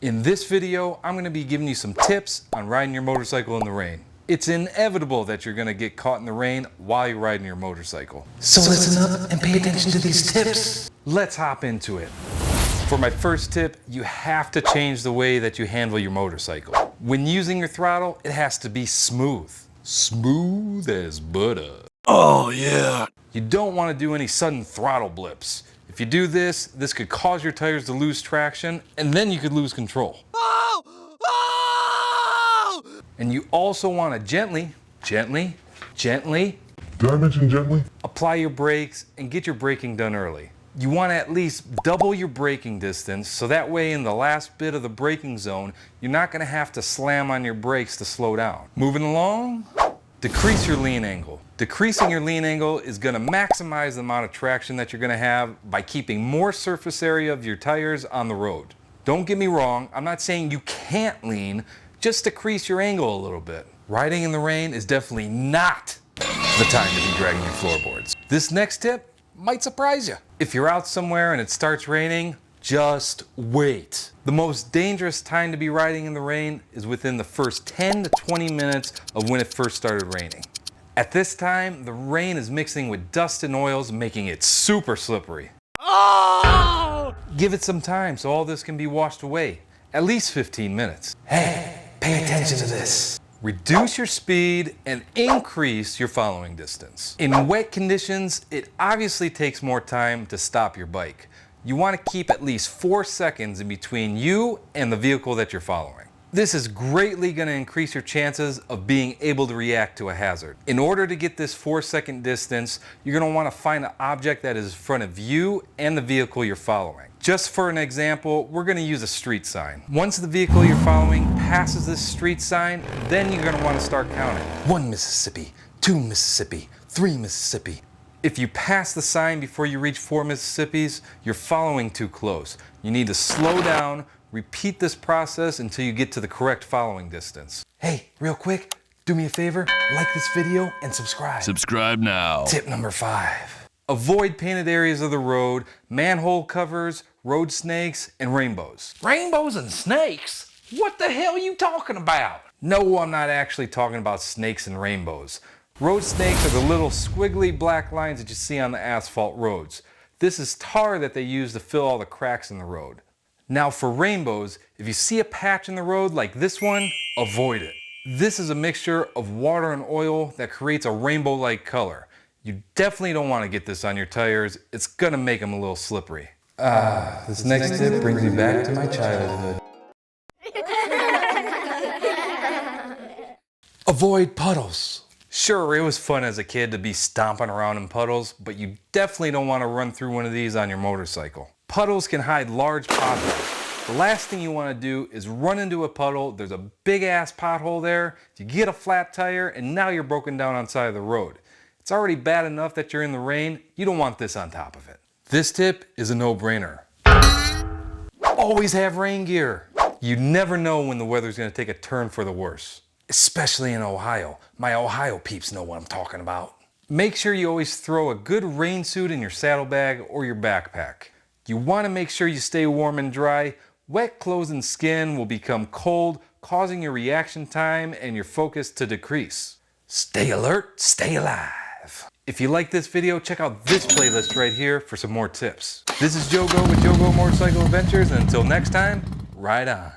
In this video, I'm gonna be giving you some tips on riding your motorcycle in the rain. It's inevitable that you're gonna get caught in the rain while you're riding your motorcycle. So listen up and pay attention to these tips. Let's hop into it. For my first tip, you have to change the way that you handle your motorcycle. When using your throttle, it has to be smooth. Smooth as butter. Oh yeah. You don't want to do any sudden throttle blips. If you do this, this could cause your tires to lose traction, and then you could lose control. Oh! Oh! And you also want to gently Did I mention gently? apply your brakes and get your braking done early. You want to at least double your braking distance, so that way in the last bit of the braking zone, you're not going to have to slam on your brakes to slow down. Moving along, decrease your lean angle. Decreasing your lean angle is going to maximize the amount of traction that you're going to have by keeping more surface area of your tires on the road. Don't get me wrong, I'm not saying you can't lean, just decrease your angle a little bit. Riding in the rain is definitely not the time to be dragging your floorboards. This next tip might surprise you. If you're out somewhere and it starts raining, just wait. The most dangerous time to be riding in the rain is within the first 10 to 20 minutes of when it first started raining. At this time, the rain is mixing with dust and oils, making it super slippery. Oh! Give it some time so all this can be washed away, at least 15 minutes. Hey, pay attention to this. Reduce your speed and increase your following distance. In wet conditions, it obviously takes more time to stop your bike. You want to keep at least 4 seconds in between you and the vehicle that you're following. This is greatly going to increase your chances of being able to react to a hazard. In order to get this 4-second distance, you're going to want to find an object that is in front of you and the vehicle you're following. Just for an example, we're going to use a street sign. Once the vehicle you're following passes this street sign, then you're going to want to start counting. 1 Mississippi, 2 Mississippi, 3 Mississippi. If you pass the sign before you reach 4 Mississippis, you're following too close. You need to slow down, repeat this process until you get to the correct following distance. Hey, real quick, do me a favor, like this video and subscribe. Subscribe now. Tip number 5. Avoid painted areas of the road, manhole covers, road snakes, and rainbows. Rainbows and snakes? What the hell are you talking about? No, I'm not actually talking about snakes and rainbows. Road snakes are the little squiggly black lines that you see on the asphalt roads. This is tar that they use to fill all the cracks in the road. Now for rainbows, if you see a patch in the road like this one, avoid it. This is a mixture of water and oil that creates a rainbow-like color. You definitely don't want to get this on your tires. It's gonna make them a little slippery. This next tip brings me back to my childhood. Avoid puddles. Sure, it was fun as a kid to be stomping around in puddles, but you definitely don't want to run through one of these on your motorcycle. Puddles can hide large potholes. The last thing you want to do is run into a puddle, there's a big ass pothole there, you get a flat tire, and now you're broken down on the side of the road. It's already bad enough that you're in the rain, you don't want this on top of it. This tip is a no-brainer. Always have rain gear. You never know when the weather's going to take a turn for the worse. Especially in Ohio. My Ohio peeps know what I'm talking about. Make sure you always throw a good rain suit in your saddlebag or your backpack. You want to make sure you stay warm and dry. Wet clothes and skin will become cold, causing your reaction time and your focus to decrease. Stay alert, stay alive. If you like this video, check out this playlist right here for some more tips. This is Joe Go with Joe Go Motorcycle Adventures, and until next time, ride on.